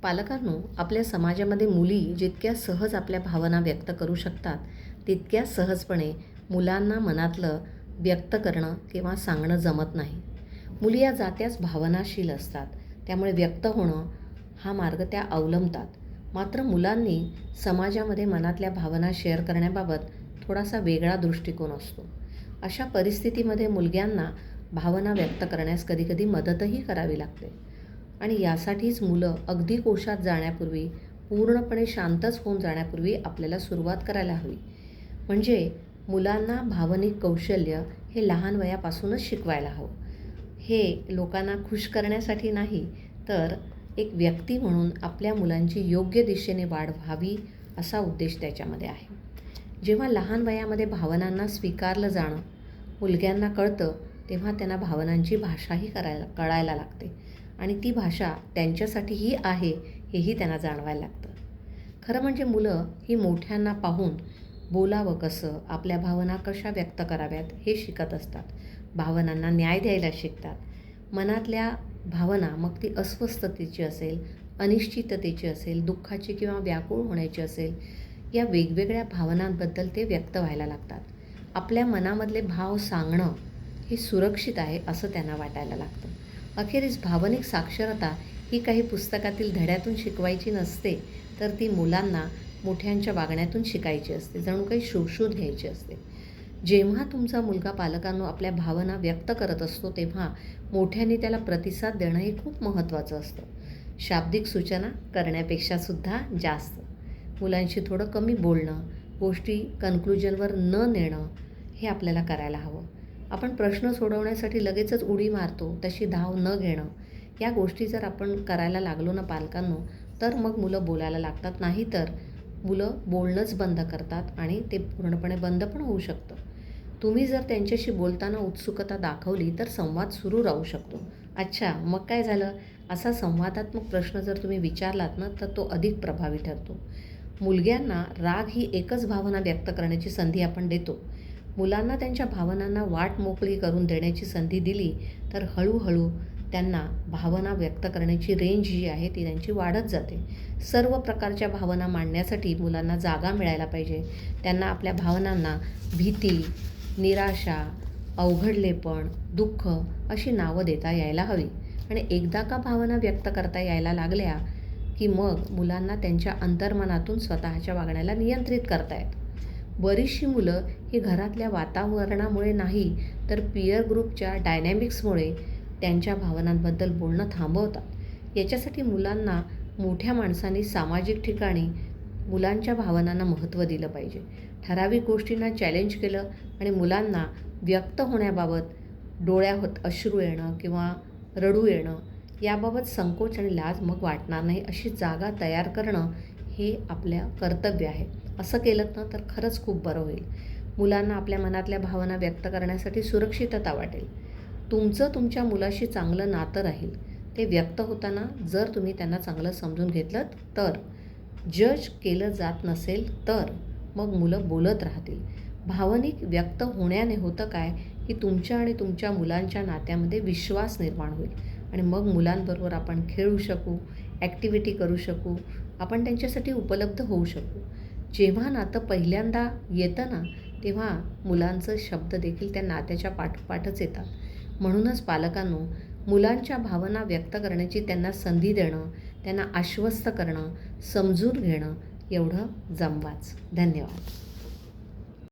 पालकांनो, आपल्या समाजामध्ये मुली जितक्या सहज आपल्या भावना व्यक्त करू शकतात, तितक्या सहजपणे मुलांना मनातलं व्यक्त करणं किंवा सांगणं जमत नाही. मुली या जात्याच भावनाशील असतात, त्यामुळे व्यक्त होणं हा मार्ग त्या अवलंबतात. मात्र मुलांनी समाजामध्ये मनातल्या भावना शेअर करण्याबाबत थोडासा वेगळा दृष्टिकोन असतो. अशा परिस्थितीमध्ये मुलग्यांना भावना व्यक्त करण्यास कधीकधी मदतही करावी लागते. आणि यासाठीच मुलं अगदी कोशात जाण्यापूर्वी, पूर्णपणे शांतच होऊन जाण्यापूर्वी आपल्याला सुरुवात करायला हवी. म्हणजे मुलांना भावनिक कौशल्य हे लहान वयापासूनच शिकवायला हवं. हे लोकांना खुश करण्यासाठी नाही, तर एक व्यक्ती म्हणून आपल्या मुलांची योग्य दिशेने वाढ व्हावी असा उद्देश त्याच्यामध्ये आहे. जेव्हा लहान वयामध्ये भावनांना स्वीकारलं जाणं मुलग्यांना कळतं, तेव्हा त्यांना भावनांची भाषाही कळायला लागते आणि ती भाषा त्यांच्यासाठीही आहे हेही त्यांना जाणवायला लागतं. खरं म्हणजे मुलं ही मोठ्यांना पाहून बोलावं कसं, आपल्या भावना कशा व्यक्त कराव्यात हे शिकत असतात. भावनांना न्याय द्यायला शिकतात. मनातल्या भावना, मग ती अस्वस्थतेची असेल, अनिश्चिततेची असेल, दुःखाची किंवा व्याकुळ होण्याची असेल, या वेगवेगळ्या भावनांबद्दल ते व्यक्त व्हायला लागतात. आपल्या मनामधले भाव सांगणं हे सुरक्षित आहे असं त्यांना वाटायला लागतं. अखेरीस भावनिक साक्षरता ही काही पुस्तकातील धड्यातून शिकवायची नसते, तर ती मुलांना मोठ्यांच्या वागण्यातून शिकायची असते, जणू काही शोषून घ्यायची असते. जेव्हा तुमचा मुलगा पालकांनो आपल्या भावना व्यक्त करत असतो, तेव्हा मोठ्यांनी त्याला प्रतिसाद देणं हे खूप महत्त्वाचं असतं. शाब्दिक सूचना करण्यापेक्षा सुद्धा जास्त. मुलांशी थोडं कमी बोलणं, गोष्टी कन्क्लुजनवर न नेणं हे आपल्याला करायला हवं. आपण प्रश्न सोडवण्यासाठी लगेचच उडी मारतो, तशी धाव न घेणं, या गोष्टी जर आपण करायला लागलो ना पालकांनो, तर मग मुलं बोलायला लागतात. नाही तर मुलं बोलणंच बंद करतात आणि ते पूर्णपणे बंद पण होऊ शकतं. तुम्ही जर त्यांच्याशी बोलताना उत्सुकता दाखवली तर संवाद सुरू राहू शकतो. अच्छा, मग काय झालं? असा संवादात्मक प्रश्न जर तुम्ही विचारलात ना, तर तो अधिक प्रभावी ठरतो. मुलग्यांना राग ही एकच भावना व्यक्त करण्याची संधी आपण देतो. मुलांना त्यांच्या भावनांना वाट मोकळी करून देण्याची संधी दिली तर हळूहळू त्यांना भावना व्यक्त करण्याची रेंज जी आहे ती त्यांची वाढत जाते. सर्व प्रकारच्या भावना मांडण्यासाठी मुलांना जागा मिळायला पाहिजे. त्यांना आपल्या भावनांना भीती, निराशा, अवघडलेपण, दुःख अशी नावं देता यायला हवी. आणि एकदा का भावना व्यक्त करता यायला लागल्या की मग मुलांना त्यांच्या अंतर्मनातून स्वतःच्या वागण्याला नियंत्रित करता येतं. बरीचशी मुलं ही घरातल्या वातावरणामुळे नाही, तर पीअर ग्रुपच्या डायनॅमिक्समुळे त्यांच्या भावनांबद्दल बोलणं थांबवतात. याच्यासाठी मुलांना मोठ्या माणसांनी सामाजिक ठिकाणी मुलांच्या भावनांना महत्त्व दिलं पाहिजे. ठराविक गोष्टींना चॅलेंज केलं आणि मुलांना व्यक्त होण्याबाबत डोळ्यात अश्रू येणं किंवा रडू येणं याबाबत संकोच आणि लाज मग वाटणार नाही अशी जागा तयार करणं हे आपलं कर्तव्य आहे. असं केलं ना तर खरंच खूप बरं होईल. मुलांना आपल्या मनातल्या भावना व्यक्त करण्यासाठी सुरक्षितता वाटेल. तुमचं तुमच्या मुलाशी चांगलं नातं राहील. ते व्यक्त होताना जर तुम्ही त्यांना चांगलं समजून घेतलं तर. जज केलं जात नसेल तर मग मुलं बोलत राहतील. भावनिक व्यक्त होण्याने होतं काय की तुमच्या आणि तुमच्या मुलांच्या नात्यामध्ये विश्वास निर्माण होईल आणि मग मुलांबरोबर आपण खेळू शकू, ॲक्टिव्हिटी करू शकू, आपण त्यांच्यासाठी उपलब्ध होऊ शकू. जेव्हा नातं पहिल्यांदा येतं ना, तेव्हा मुलांचं शब्द देखील त्या नात्याच्या पाठोपाठच येतात. म्हणूनच पालकांनो, मुलांच्या भावना व्यक्त करण्याची त्यांना संधी देणं, त्यांना आश्वस्त करणं, समजून घेणं एवढं जमवाच. धन्यवाद.